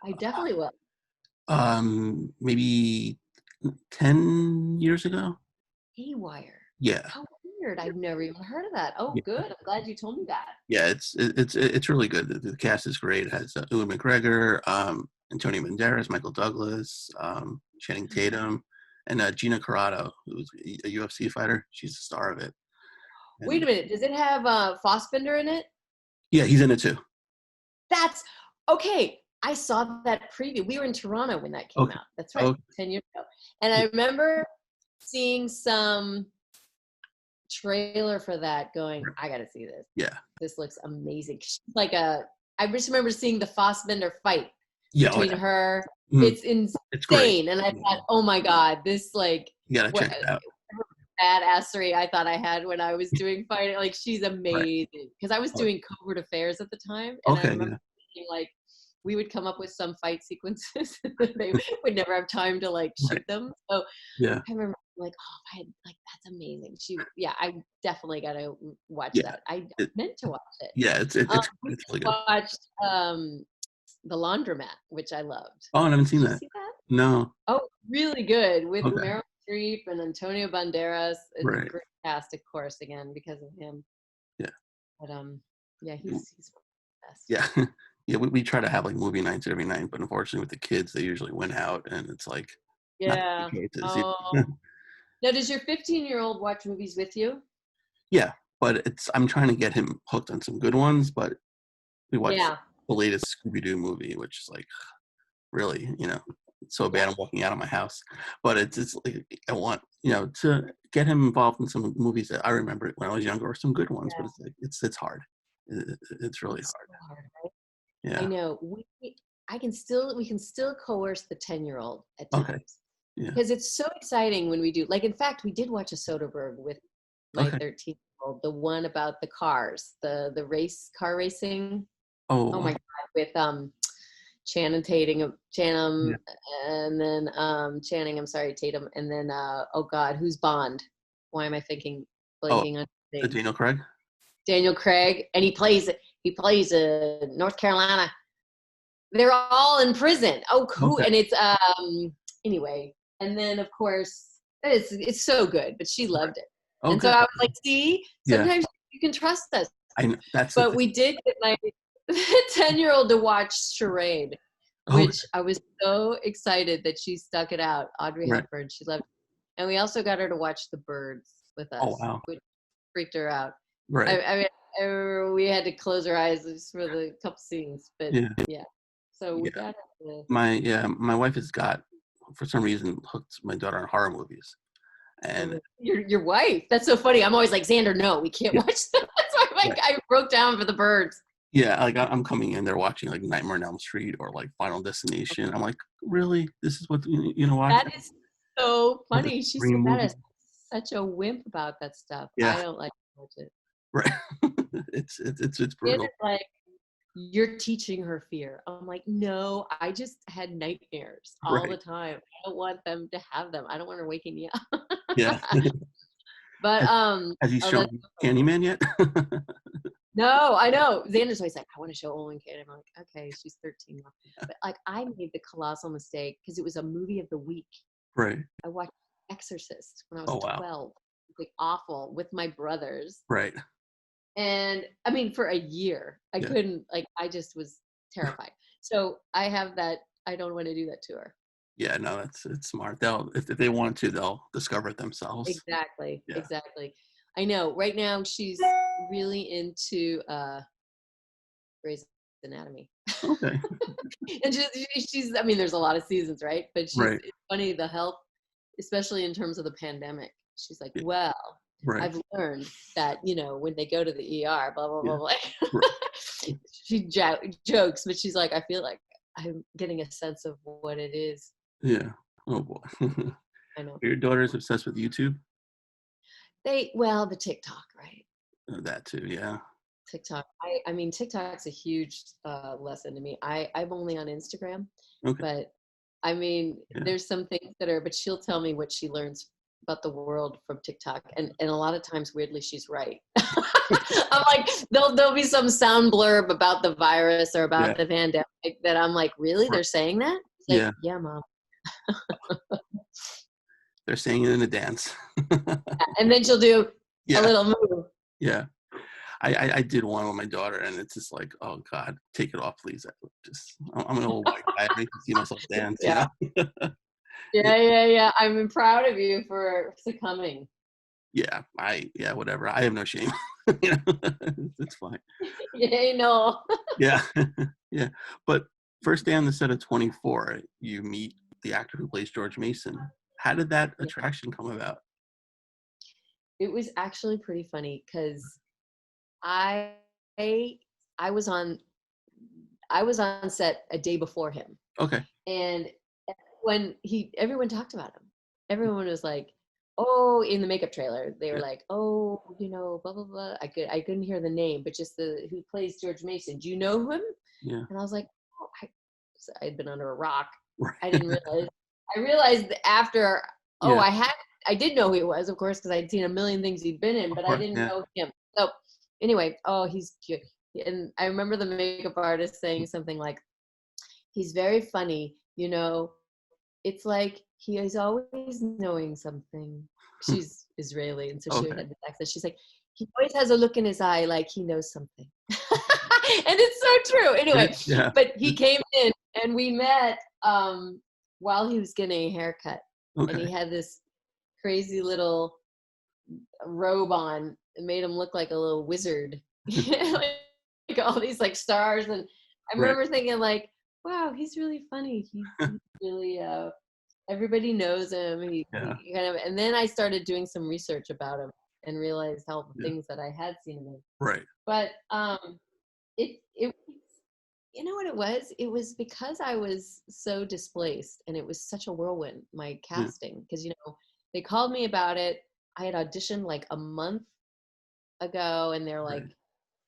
I definitely will. Maybe 10 years ago. Haywire. Yeah. How weird. I've never even heard of that. Oh, Yeah. good. I'm glad you told me that. Yeah, it's really good. The cast is great. It has Ewan McGregor, Antonio Banderas, Michael Douglas, Channing Tatum, and Gina Carano, who's a UFC fighter. She's the star of it. Wait And a minute. Does it have Fassbender in it? yeah, he's in it too. That's okay. I saw that preview. We were in Toronto when that came Okay. out. That's right, Oh, 10 years ago. And I remember seeing some trailer for that going, I got to see this. yeah. This looks amazing. I just remember seeing the Fassbender fight Yeah. between her. Mhm. It's It's great. insane. And I thought, oh my God, this You gotta what check it out. badassery I thought I had when I was doing fighting. Like, she's Right. amazing. Because I was Oh, doing covert affairs at the time. And I okay. remember Yeah. thinking, like, we would come up with some fight sequences. They would never have time to, like, shoot Right. them. So Yeah. I remember, like, oh, I had, like, that's amazing. I definitely got to watch Yeah. that. I It, meant to watch it. yeah. We It's really good. watched The Laundromat, which I loved. Oh, I haven't seen Did you that. see that? No. Oh, really good, with Okay. Meryl Streep and Antonio Banderas. It's a Right. great cast, of course, again because of him. Yeah. But yeah, he's one of the best. Yeah. Yeah. We try to have like movie nights every night, but unfortunately with the kids, they usually went out, and it's like not Yeah. the choices. Oh. Now, does your 15-year-old watch movies with you? Yeah, but I'm trying to get him hooked on some good ones, but we watched Yeah. the latest Scooby-Doo movie, which is like really, it's so bad Yeah. I'm walking out of my house. But it's like I want, to get him involved in some movies that I remember when I was younger, or some good ones. But Yeah. it's like it's hard. It's really It's hard. so hard, right? I Yeah. know. We can still coerce the 10-year-old at Okay. times Yeah. because it's so exciting when we do. Like, in fact, we did watch a Soderbergh with my Okay. 13-year-old, the one about the cars, the car racing. Oh Oh. my God, with Channing Yeah. and then Channing, I'm sorry, Tatum, and then oh God, who's Bond? Why am I Oh, blanking on his name? Daniel Craig. Daniel Craig, and he plays North Carolina. They're all in prison. Oh, cool. Okay. And it's anyway, and then of course it's so good, but she loved it. Oh, And so good. I was like, see, Yeah. sometimes you can trust us. I know. That's the But thing. we did get my 10-year-old to watch Charade, Oh, which I was so excited that she stuck it out. Audrey right. Hepburn, she loved it. And we also got her to watch The Birds with Oh, us, wow. which freaked her out. Right. I mean, we had to close our eyes just for the couple scenes, but Yeah. yeah. So we Yeah. got to. My wife has got, for some reason, hooked my daughter on horror movies. And Your wife. That's so funny. I'm always like, Xander, no, we can't yeah, watch that. So I'm like, right. I broke down for the birds. Yeah, like I'm coming in, they're watching like Nightmare on Elm Street or like Final Destination. I'm like, really? This is what you know watch? That is so What, the funny. She said Scream that movie? is such a wimp about that stuff. Yeah, I don't like to watch it. right. It's Xander's brutal. like, you're teaching her fear. I'm like, no, I just had nightmares all the Right. time. I don't want them to have them. I don't want her waking me up. Yeah. But Has, has he oh, shown that's you Candyman yet? no, I know. Xander's always like, I want to show Olin Kid. I'm like, okay, she's 13 now. But like, I made the colossal mistake because it was a movie of the week. Right. I watched Exorcist when I was Oh wow. 12. Like awful with my brothers. Right. And I mean, for a year, I Yeah. couldn't, like, I just was terrified. So I have that, I don't want to do that to her. Yeah, no, it's smart. They'll if they want to, they'll discover it themselves. Exactly. Yeah. Exactly. I know. Right now, she's really into Grey's Anatomy. Okay. And she's, I mean, there's a lot of seasons, right? But Right. it's funny, the health, especially in terms of the pandemic. She's like, Yeah. well, Right. I've learned that, when they go to the ER, blah, blah, blah, Yeah. blah. Right. She jokes, but she's like, I feel like I'm getting a sense of what it is. Yeah. Oh boy. I know. Your daughter's obsessed with YouTube? The TikTok, right? That too, yeah. TikTok. I mean, TikTok's a huge lesson to me. I'm only on Instagram, Okay. but I mean, Yeah. there's some things but she'll tell me what she learns about the world from TikTok. And a lot of times, weirdly, she's right. I'm like, there'll be some sound blurb about the virus or about Yeah. the pandemic that I'm like, really? Right. They're saying that? It's like, Yeah. yeah, Mom. They're saying it in a dance. And then she'll do Yeah. a little move. Yeah. I did one with my daughter, and it's just like, oh God, take it off, please. I'm an old white guy. I need to see myself dance. Yeah. You know? Yeah. I'm proud of you for succumbing. Yeah. Whatever. I have no shame. You know, it's fine. Yeah, no. Yeah. Yeah. But first day on the set of 24, you meet the actor who plays George Mason. How did that attraction come about? It was actually pretty funny because I was on set a day before him. Okay. And when everyone talked about him. Everyone was like, oh, in the makeup trailer, they were like, oh, blah, blah, blah. I couldn't hear the name, but just who plays George Mason. Do you know him? Yeah. And I was like, oh, I'd been under a rock. Right. I didn't realize. I realized after, I did know who he was, of course, because I'd seen a million things he'd been in, but I didn't know him. So anyway, he's cute. And I remember the makeup artist saying something like, he's very funny, it's like he is always knowing something. She's Israeli, and so she had this accent. She's like, he always has a look in his eye like he knows something. And it's so true. Anyway, but he came in and we met while he was getting a haircut. Okay. And he had this crazy little robe on. It made him look like a little wizard. Like all these like stars. And I remember thinking like, wow, he's really funny. He's really everybody knows him. He kind of, and then I started doing some research about him and realized how the things that I had seen him in. Right. But it you know what it was? It was because I was so displaced and it was such a whirlwind, my casting, because they called me about it. I had auditioned like a month ago and they're like,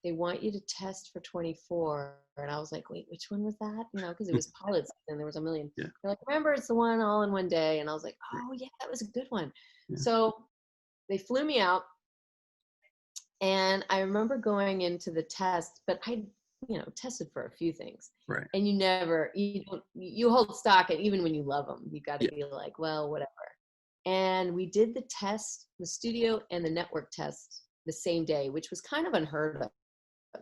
they want you to test for 24. And I was like, wait, which one was that? Because it was pilots and there was a million. They're like, remember, it's the one all in one day. And I was like, oh yeah, that was a good one. So they flew me out. And I remember going into the test, but I tested for a few things. Right. And you hold stock, and even when you love them, you got to be like, well, whatever. And we did the test, the studio and the network test the same day, which was kind of unheard of.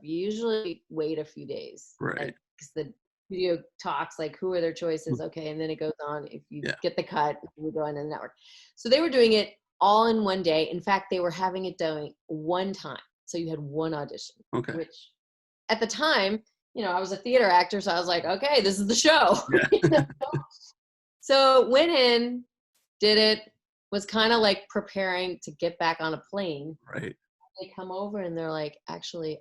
You usually wait a few days. Right. Because the studio talks like, who are their choices? Okay. And then it goes on. If you get the cut, you go into the network. So they were doing it all in one day. In fact, they were having it done one time. So you had one audition. Okay. Which at the time, I was a theater actor, so I was like, okay, this is the show. Yeah. So went in, did it, was kind of like preparing to get back on a plane. Right. They come over and they're like, actually,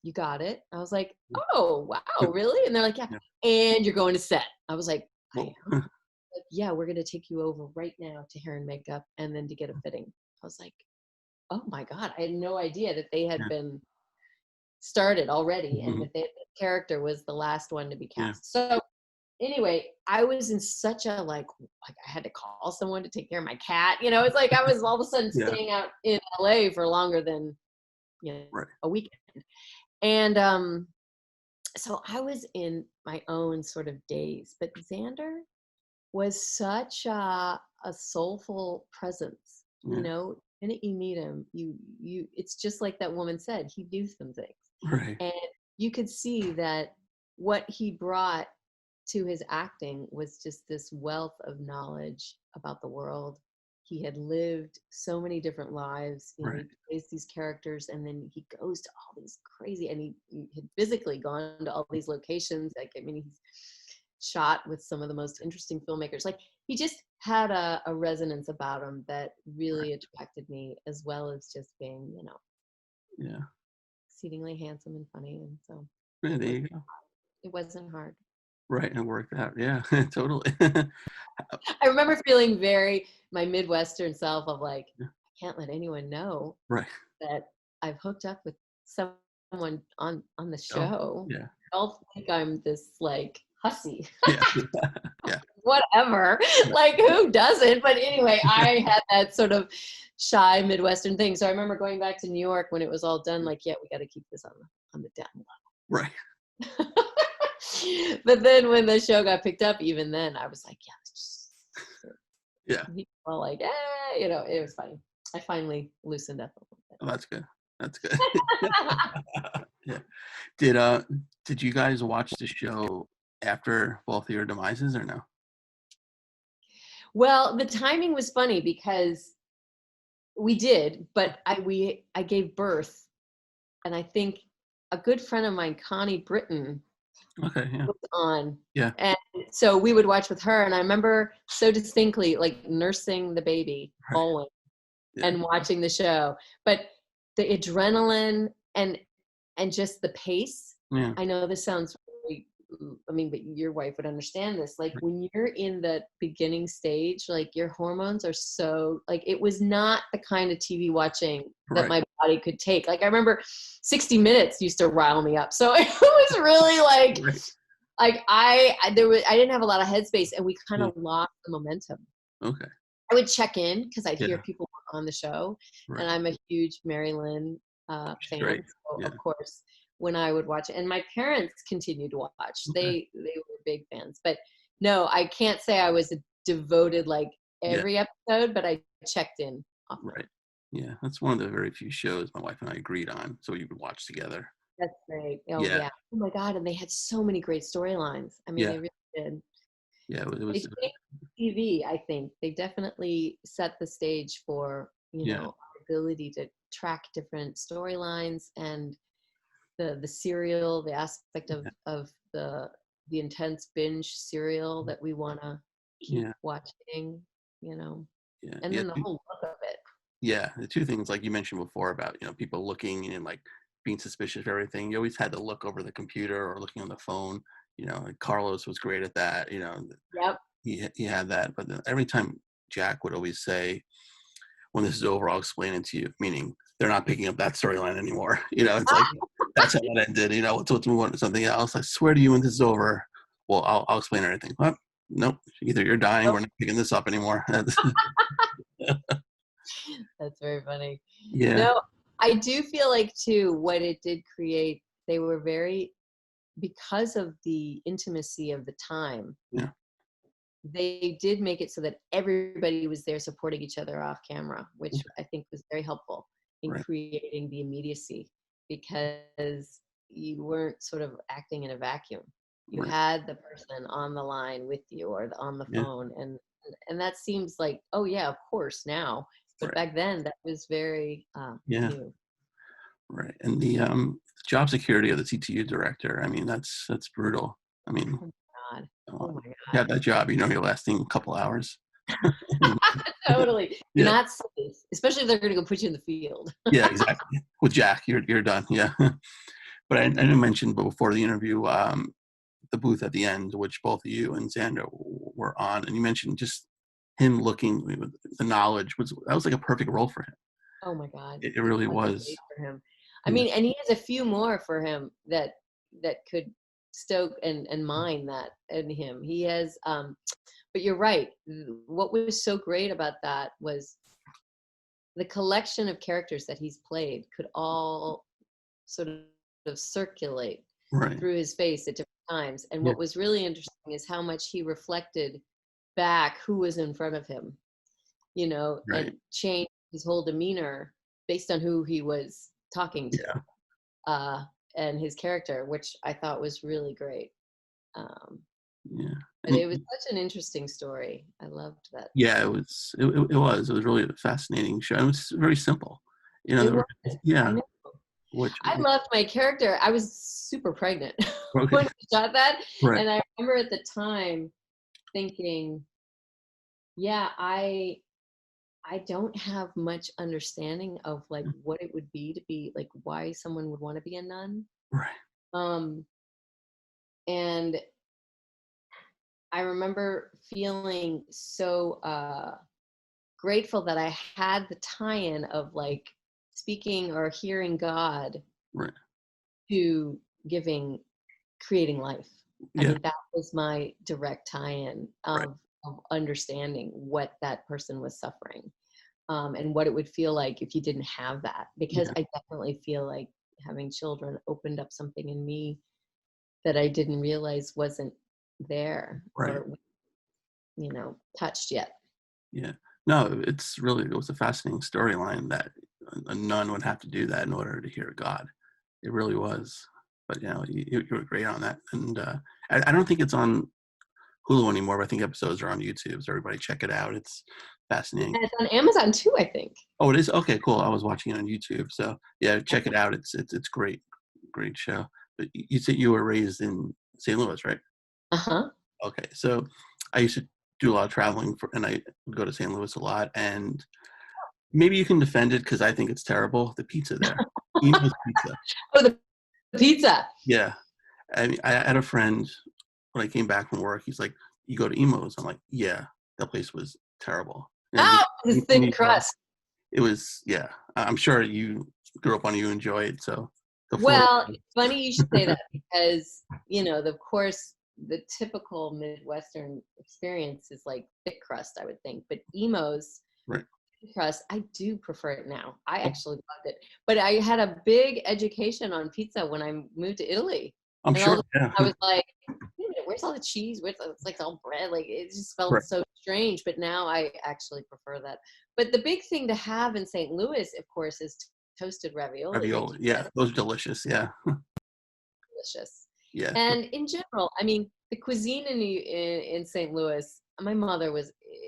you got it. I was like, oh, wow, really? And they're like, yeah. Yeah. And you're going to set. I was like, I Whoa. am. Like, yeah, we're going to take you over right now to hair and makeup and then to get a fitting. I was like, oh my God, I had no idea that they had Yeah. been started already and Mhm. that the character was the last one to be Yeah. cast. So anyway, I was in such a like I had to call someone to take care of my cat. It's like I was all of a sudden Yeah. staying out in LA for longer than Right. a weekend. And so I was in my own sort of daze. But Xander was such a soulful presence. Yeah. The minute you meet him, you it's just like that woman said, he knew some things. Right. And you could see that what he brought to his acting was just this wealth of knowledge about the world. He had lived so many different lives. Right. He plays these characters, and then he goes to all these crazy, and he had physically gone to all these locations. Like, I mean, he's shot with some of the most interesting filmmakers. Like, he just had a resonance about him that really Right. attracted me, as well as just being, Yeah. exceedingly handsome and funny. And so Yeah, it there was you go. it wasn't hard. Right, and it worked out. Yeah, totally. I remember feeling my Midwestern self of like, Yeah. I can't let anyone know Right. that I've hooked up with someone on the Oh, show. yeah. They'll think I'm this like hussy, Yeah. Yeah. whatever. Yeah. Like, who doesn't? But anyway, I had that sort of shy Midwestern thing. So I remember going back to New York when it was all done. Like, yeah, we got to keep this on the down Right. low. But then when the show got picked up, even then I was like, yeah, it's just Yeah. people are like, it was funny. I finally loosened up a Oh, that's good. That's good. little Yeah. Did you guys watch the show after both of your demises or no? Well, the timing was funny because we did, but I gave birth, and I think a good friend of mine, Connie Britton, Okay, yeah. was on, Yeah. and so we would watch with her. And I remember so distinctly, like, nursing the baby Right. always Yeah. and watching the show. But the adrenaline and just the pace. Yeah. I know this sounds really, but your wife would understand this. Like, when you're in the beginning stage, like, your hormones are so, like, it was not the kind of TV watching that Right. my body could take. Like, I remember 60 Minutes used to rile me up. So it was really like, Right. I didn't have a lot of headspace, and we kind Yeah. of lost the momentum. Okay. I would check in because I'd hear Yeah. people on the show, and Right. I'm a huge Mary Lynn She's fan. great. So Yeah. of course, when I would watch it, and my parents continued to watch, Okay. they were big fans. But no, I can't say I was a devoted like Yeah. every episode, but I checked in often. Right. Yeah. That's one of the very few shows my wife and I agreed on, so we would watch together. That's great. Oh Yeah. yeah. Oh my God. And they had so many great storylines. I mean, Yeah. they really did. Yeah. It They was. changed TV, I think. They definitely set the stage for, Yeah. our ability to track different storylines and the serial, the aspect Yeah. of the intense binge serial that we want to keep Yeah. watching, Yeah. and Yeah. then the whole look of it. Yeah, the two things like you mentioned before about, people looking and like being suspicious of everything. You always had to look over the computer or looking on the phone. Like Carlos was great at that. Yep. He had that. But then every time Jack would always say, "When this is over, I'll explain it to you." Meaning they're not picking up that storyline anymore. It's like that's how it ended. Let's move on to something else. I swear to you, when this is over, well, I'll explain everything. What? Nope. Either you're dying, Nope. we're not picking this up anymore. That's very funny. Yeah. No, I do feel like too, what it did create, they were because of the intimacy of the time, Yeah. they did make it so that everybody was there supporting each other off camera, which Okay. I think was very helpful in Right. creating the immediacy, because you weren't sort of acting in a vacuum. You Right. had the person on the line with you or on the Yeah. phone, and that seems like, oh yeah, of course now, but Right. back then that was very Yeah. new. Right. And the job security of the CTU director. I mean, that's brutal. I mean, Oh my God. Oh my you God. have that job, you're lasting a couple hours. Totally. You're Yeah, not safe, especially if they're going to go put you in the field. yeah, exactly. With Jack, you're done. Yeah. But I didn't mention before the interview, the booth at the end, which both of you and Xander were on, and you mentioned just him looking with the knowledge that was like a perfect role for him. Oh my God. It really Was was. great for him. I Yeah, mean, and he has a few more for him that could stoke and mine that in him. He has, but you're right. What was so great about that was the collection of characters that he's played could all sort of circulate right. through his face at different times. And Yeah, what was really interesting is how much he reflected back who was in front of him, right. and changed his whole demeanor based on who he was talking to, Yeah, uh, and his character, which I thought was really great. Um, yeah. but And it was such an interesting story. I loved that. yeah, it was really a fascinating show. It was very simple. It was. I Yeah, know. which I loved my character. I was super pregnant okay, when we shot that, right. and I remember at the time thinking, "Yeah, I don't have much understanding of like what it would be to be like why someone would want to be a nun." Right. Um, and I remember feeling so grateful that I had the tie-in of like speaking or hearing God Right. to creating life. I Yeah. mean, that was my direct tie-in Right. of understanding what that person was suffering, and what it would feel like if you didn't have that. Because Yeah. I definitely feel like having children opened up something in me that I didn't realize wasn't there Right. or touched yet. Yeah. No, it was a fascinating storyline that a nun would have to do that in order to hear God. It really was. But you were great on that, and I don't think it's on Hulu anymore. But I think episodes are on YouTube, so everybody check it out. It's fascinating. And it's on Amazon too, I think. Oh, it is? Okay, cool. I was watching it on YouTube, so yeah, check it out. It's great, great show. But you said you were raised in St. Louis, right? Uh-huh. Okay, so I used to do a lot of traveling and I would go to St. Louis a lot. And maybe you can defend it because I think it's terrible. The pizza there, Emo's Pizza. Oh, the pizza. Yeah, I mean, I had a friend when I came back from work. He's like, "You go to Emo's?" I'm like, "Yeah, that place was terrible." And Oh, the anything thin you brought, crust. it was, yeah. I'm sure you grew up on it, you enjoy it. So the floor, Well, it's funny you should say that because, of course, the typical Midwestern experience is like thick crust, I would think. But Emo's right? thin crust, I do prefer it now. I Oh, actually loved it. But I had a big education on pizza when I moved to Italy. I'm And all sure. the Yeah, I was like, wait a minute, where's all the cheese? It's like all bread. Like it just felt right. so strange. But now I actually prefer that. But the big thing to have in St. Louis, of course, is toasted ravioli, like Ravioli. you Yeah, said. those are delicious. Yeah, Delicious. yeah, And in general, I mean, the cuisine in St. Louis, my mother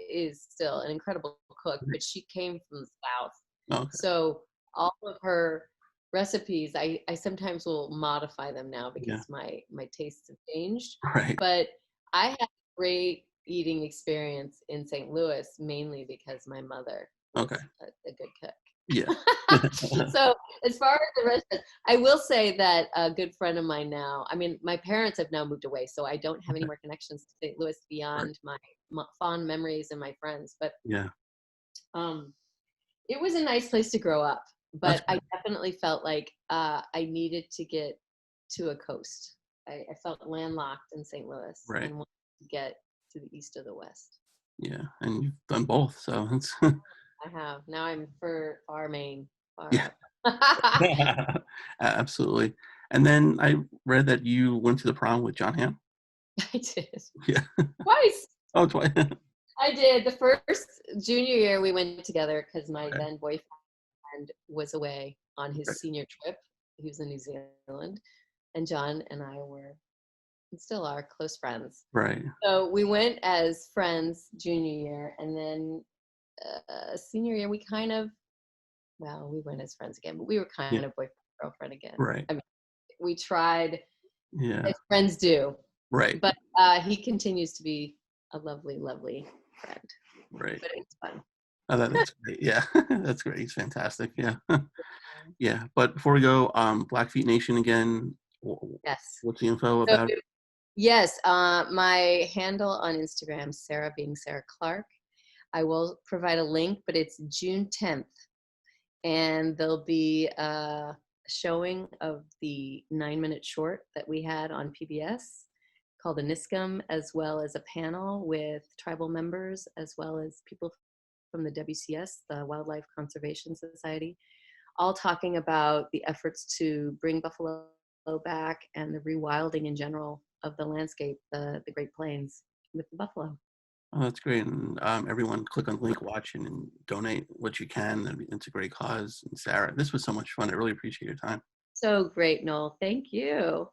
is still an incredible cook, but she came from the South. okay, So all of her recipes, I sometimes will modify them now yeah, because my tastes have changed. right. But I had a great eating experience in St. Louis, mainly because my mother Okay, was a good cook. yeah, So as far as the restaurants, I will say that a good friend of mine now, I mean, my parents have now moved away, so I don't have any okay, more connections to St. Louis right. beyond my fond memories and my friends. But Yeah, um, it was a nice place to grow up. that's But I definitely felt like I needed to get to a coast. I felt landlocked in St. Louis right. and wanted to get to the east or the west. Yeah, and you've done both, so it's I have. Now I'm for far Maine, far yeah, up. absolutely. And then I read that you went to the prom with John Hamm. I did. Yeah. Twice. Oh, twice. I did. The first junior year we went together because my Okay. then boyfriend was away on Okay. his senior trip. He was in New Zealand, and John and I were and still are close friends. Right. So we went as friends junior year, and then senior year we kind of we went as friends again, but we were Yeah. kind of boyfriend girlfriend again. Right. I mean, we tried, Yeah. as friends do. Right. But he continues to be a lovely, lovely friend. Right. But it's fun. Oh, that's great. Yeah. That's great. He's fantastic. Yeah. Yeah. But before we go, Blackfeet Nation again, Yes. what's the info So, about it? yes, my handle on Instagram, Sarah being Sarah Clarke. I will provide a link, but it's June 10th. And there'll be a showing of the 9-minute short that we had on PBS called Aniskum, as well as a panel with tribal members, as well as people from the WCS, the Wildlife Conservation Society, all talking about the efforts to bring buffalo back and the rewilding in general of the landscape, the Great Plains with the buffalo. Oh, that's great. And everyone click on the link, watch, and donate what you can. It's a great cause. And Sarah, this was so much fun. I really appreciate your time. So great, Noel. Thank you.